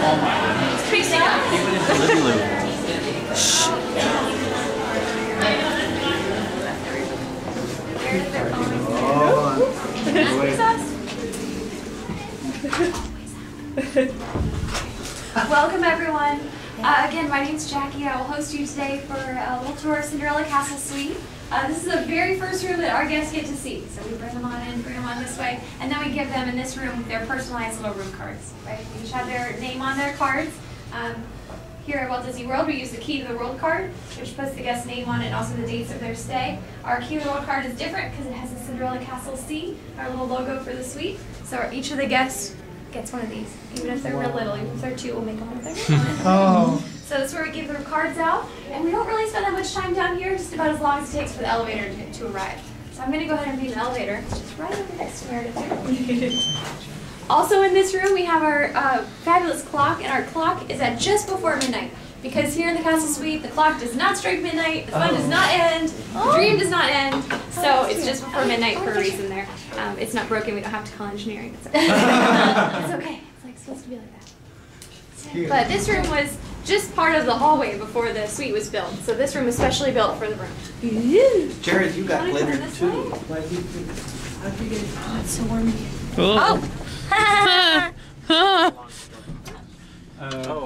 It's pretty sick. Keep it into Livy Lou. Welcome everyone. Again, my name's Jackie. I will host you today for a little tour of Cinderella Castle Suite. This is the very first room that our guests get to see. So we bring them on in, bring them on this way, and then we give them in this room their personalized little room cards. Right? They each have their name on their cards. Here at Walt Disney World, we use the Key to the World card, which puts the guest's name on it and also the dates of their stay. Our Key to the World card is different because it has the Cinderella Castle C, our little logo for the suite. So each of the guests gets one of these, even if they're real little. Even if they're two, we'll make them one of their own. So that's where we give their cards out, and we don't really spend that much time down here, just about as long as it takes for the elevator to arrive. So I'm going to go ahead and be an elevator, which is right over next to Meredith here. Also in this room we have our fabulous clock, and our clock is at just before midnight. Because here in the Castle Suite, the clock does not strike midnight, the fun does not end, the dream does not end, so it's just before midnight for a reason there. It's not broken, we don't have to call engineering. It's okay. It's okay. It's like supposed to be like that. But this room was just part of the hallway before the suite was built, so this room was specially built for the room. Jared, you got glitter too. Oh, it's so warm in here. Oh.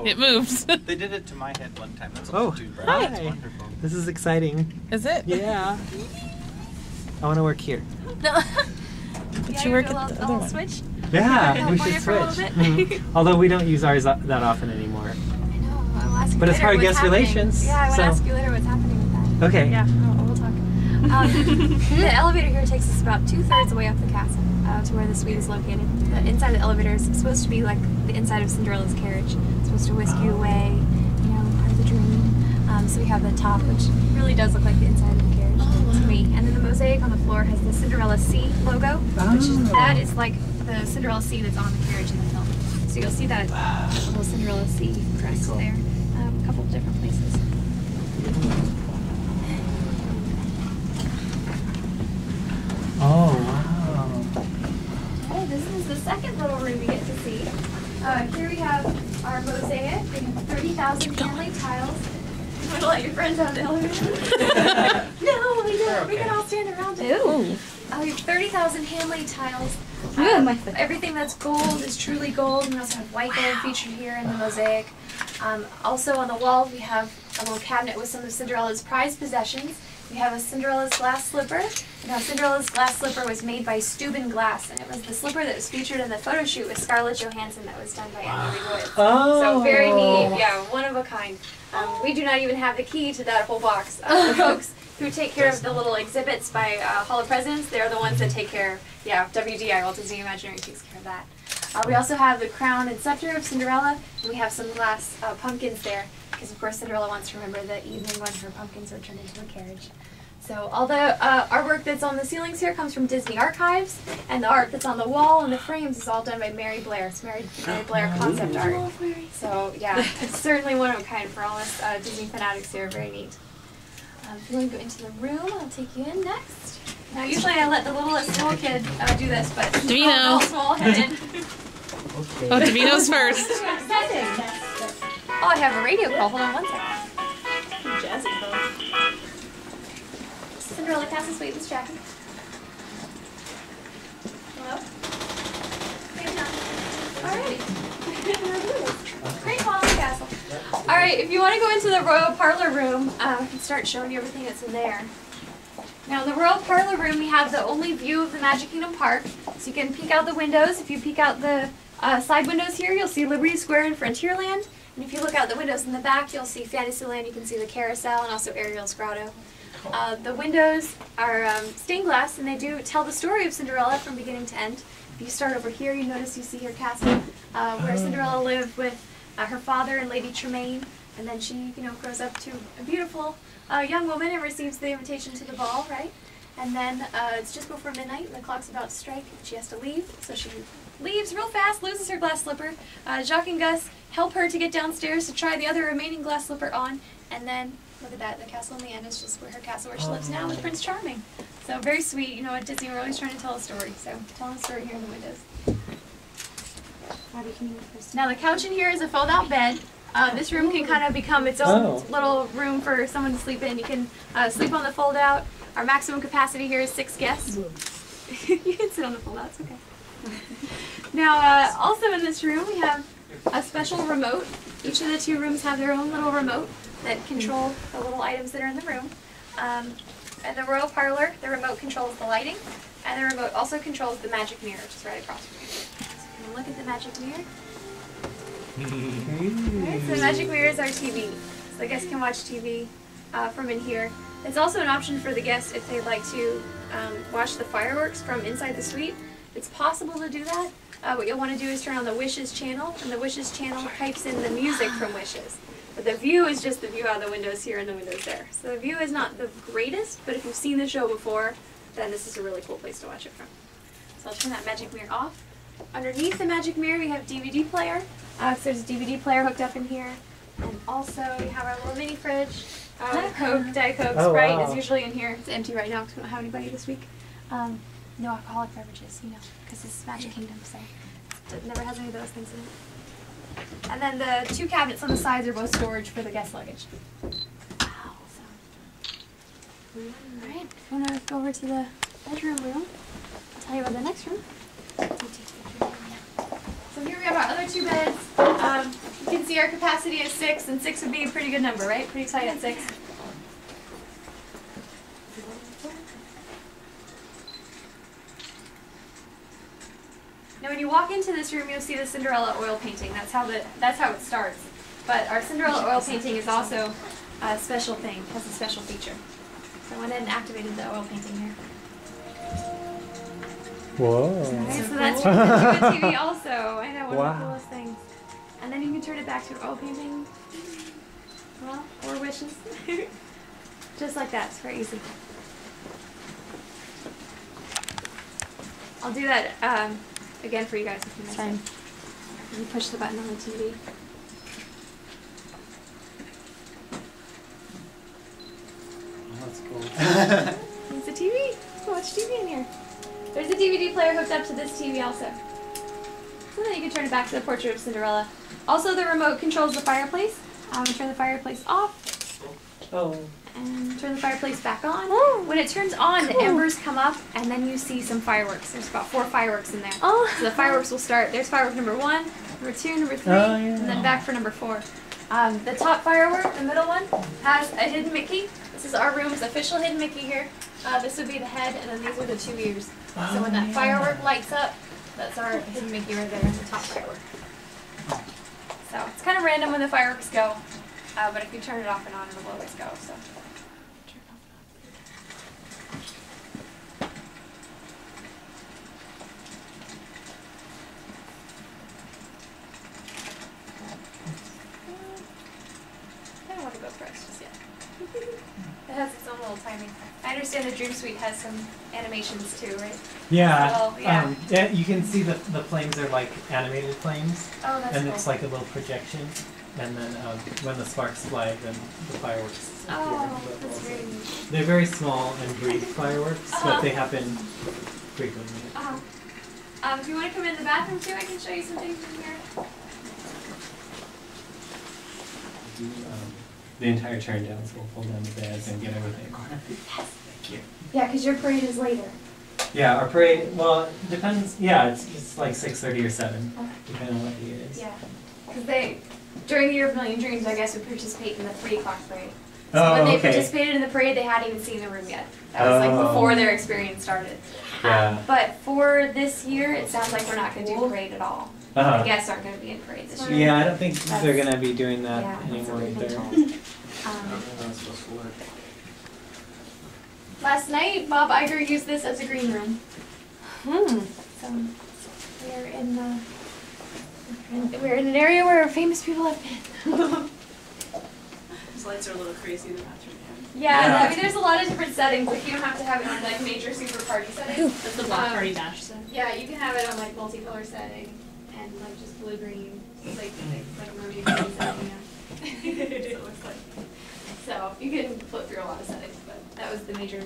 It moves. They did it to my head one time. That's too bright. Hi. That's wonderful. This is exciting. Is it? Yeah. I want to work here. No. But you work at the other one. Switch? Yeah, we should California switch. for a little bit? Although we don't use ours that often anymore. I know. I'll ask you But it's later part of what's guest happening. relations. Yeah, I want to so. ask you later what's happening with that. Okay. Yeah, we'll talk. The elevator here takes us about 2/3 of the way up the castle to where the suite is located. The inside of the elevator is supposed to be like the inside of Cinderella's carriage. It's supposed to whisk you away, you know, part of the dream. So we have the top, which really does look like the inside of the carriage to me. And then the mosaic on the floor has the Cinderella C logo, that is like the Cinderella C that's on the carriage in the film. So you'll see that little Cinderella C dress there, a couple of different places. Oh, wow. Oh, this is the second little room we get to see. Here we have our mosaic. We have 30,000 hand-laid tiles. You want to let your friends out of the elevator? No, we don't. We can all stand around it. Ooh. We have 30,000 hand-laid tiles. Everything that's gold is truly gold. We also have white gold featured here in the mosaic. Also on the wall we have a little cabinet with some of Cinderella's prized possessions. We have a Cinderella's glass slipper. Now, Cinderella's glass slipper was made by Steuben Glass, and it was the slipper that was featured in the photo shoot with Scarlett Johansson that was done by Emily Lloyd. Oh. So very neat, yeah, one of a kind. We do not even have the key to that whole box. The folks who take care of the little exhibits by Hall of Presidents, they're the ones that take care, WDI, Walt Disney Imagineering takes care of that. We also have the crown and scepter of Cinderella, and we have some glass pumpkins there, because of course Cinderella wants to remember the evening when her pumpkins were turned into a carriage. So all the artwork that's on the ceilings here comes from Disney Archives, and the art that's on the wall and the frames is all done by Mary Blair. It's Mary Blair concept art. So yeah, it's certainly one of a kind for all us Disney fanatics here. Very neat. If you want to go into the room, I'll take you in next. Now usually I let the littlest little kid do this, but Davino. small-headed. Okay. Oh, Davino's first. Oh, I have a radio call. Hold on one second. Jazzy phone. Cinderella Castle Suite, this is Jackie. Hello? Alright. Great call on the castle. Alright, if you want to go into the Royal Parlor room, I can start showing you everything that's in there. Now in the Royal Parlor room, we have the only view of the Magic Kingdom Park. So you can peek out the windows. If you peek out the side windows here, you'll see Liberty Square and Frontierland. And if you look out the windows in the back, you'll see Fantasyland. You can see the Carousel and also Ariel's Grotto. The windows are stained glass, and they do tell the story of Cinderella from beginning to end. If you start over here, you notice you see her castle, where Cinderella lived with her father and Lady Tremaine, and then she, grows up to a beautiful young woman and receives the invitation to the ball, right? And then it's just before midnight, and the clock's about to strike. She has to leave, so she leaves real fast, loses her glass slipper. Jacques and Gus help her to get downstairs to try the other remaining glass slipper on, and then look at that, the castle in the end is just where her castle where she lives now with Prince Charming. So very sweet, at Disney we're always trying to tell a story, so telling a story here in the windows. Now the couch in here is a fold-out bed. This room can kind of become its own little room for someone to sleep in. You can sleep on the fold-out. Our maximum capacity here is 6 guests. You can sit on the fold-out, it's okay. Now, also in this room, we have a special remote. Each of the 2 rooms have their own little remote that control the little items that are in the room. In the royal parlor, the remote controls the lighting, and the remote also controls the magic mirror, which is right across from you. So if you look at the magic mirror. Alright, so the magic mirror is our TV. So the guests can watch TV from in here. It's also an option for the guests if they'd like to watch the fireworks from inside the suite. It's possible to do that. What you'll want to do is turn on the Wishes channel, and the Wishes channel types in the music from Wishes. But the view is just the view out the windows here and the windows there. So the view is not the greatest, but if you've seen the show before, then this is a really cool place to watch it from. So I'll turn that magic mirror off. Underneath the magic mirror we have DVD player. So there's a DVD player hooked up in here. And also we have our little mini fridge. Coke, Diet Coke, Sprite is usually in here. It's empty right now because we don't have anybody this week. No alcoholic beverages, you know, because this is Magic Kingdom, so it never has any of those things in it. And then the 2 cabinets on the sides are both storage for the guest luggage. Wow. Alright, if you want to go over to the bedroom room, I'll tell you about the next room. So here we have our other 2 beds. You can see our capacity is 6, and 6 would be a pretty good number, right? Pretty tight at 6. Now when you walk into this room, you'll see the Cinderella oil painting. That's how it starts. But our Cinderella oil painting is also a special thing, has a special feature. So I went in and activated the oil painting here. Whoa. Right, so that's the TV also. I know, one of the coolest things. And then you can turn it back to oil painting. Well, or Wishes. Just like that, it's very easy. I'll do that again for you guys if you miss it. You push the button on the TV. Oh, that's cool. It's a TV. You can watch TV in here. There's a DVD player hooked up to this TV also. So then you can turn it back to the Portrait of Cinderella. Also, the remote controls the fireplace. Turn the fireplace off. Oh. And turn the fireplace back on. When it turns on, the embers come up, and then you see some fireworks. There's about 4 fireworks in there. So the fireworks will start. There's firework number 1, number 2, number 3, and then back for number 4. The top firework, the middle one, has a hidden Mickey. This is our room's official hidden Mickey here. This would be the head, and then these are the 2 ears. So when that firework lights up, that's our hidden Mickey right there, the top firework. So it's kind of random when the fireworks go, but if you turn it off and on, it'll always go. So. I don't want to go first just yet. It has its own little timing. I understand the Dream Suite has some animations too, right? Yeah. So, yeah. You can see the flames are like animated flames. Oh, that's and cool. it's like a little projection. And then when the sparks fly, then the fireworks appear. Oh, that's very neat. They're very small and brief fireworks, but they happen frequently. If you want to come in the bathroom too, I can show you some things in here. The entire turn down, so we'll pull down the beds and get everything. Yes, thank you. Yeah, because your parade is later. Yeah, our parade, well, it depends. Yeah, it's like 6:30 or 7, depending on what day it is. Yeah, because during the Year of a Million Dreams, I guess, would participate in the 3 o'clock parade. So when they participated in the parade, they hadn't even seen the room yet. That was like before their experience started. Yeah. But for this year, it sounds like we're not going to do parade at all. The guests aren't going to be in parade this year. Yeah, I don't think they're going to be doing that anymore either. Last night, Bob Iger used this as a green room. So we're in an area where famous people have been. These lights are a little crazy in the bathroom. Yeah, I mean, there's a lot of different settings. Like, you don't have to have it on like major super party settings. That's the Block Party Dash set. Yeah, you can have it on like multicolor setting and like just blue green, like mermaid green setting. Yeah. So you can flip through a lot of settings, but that was the major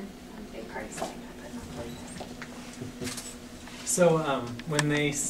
big party setting I put on. So when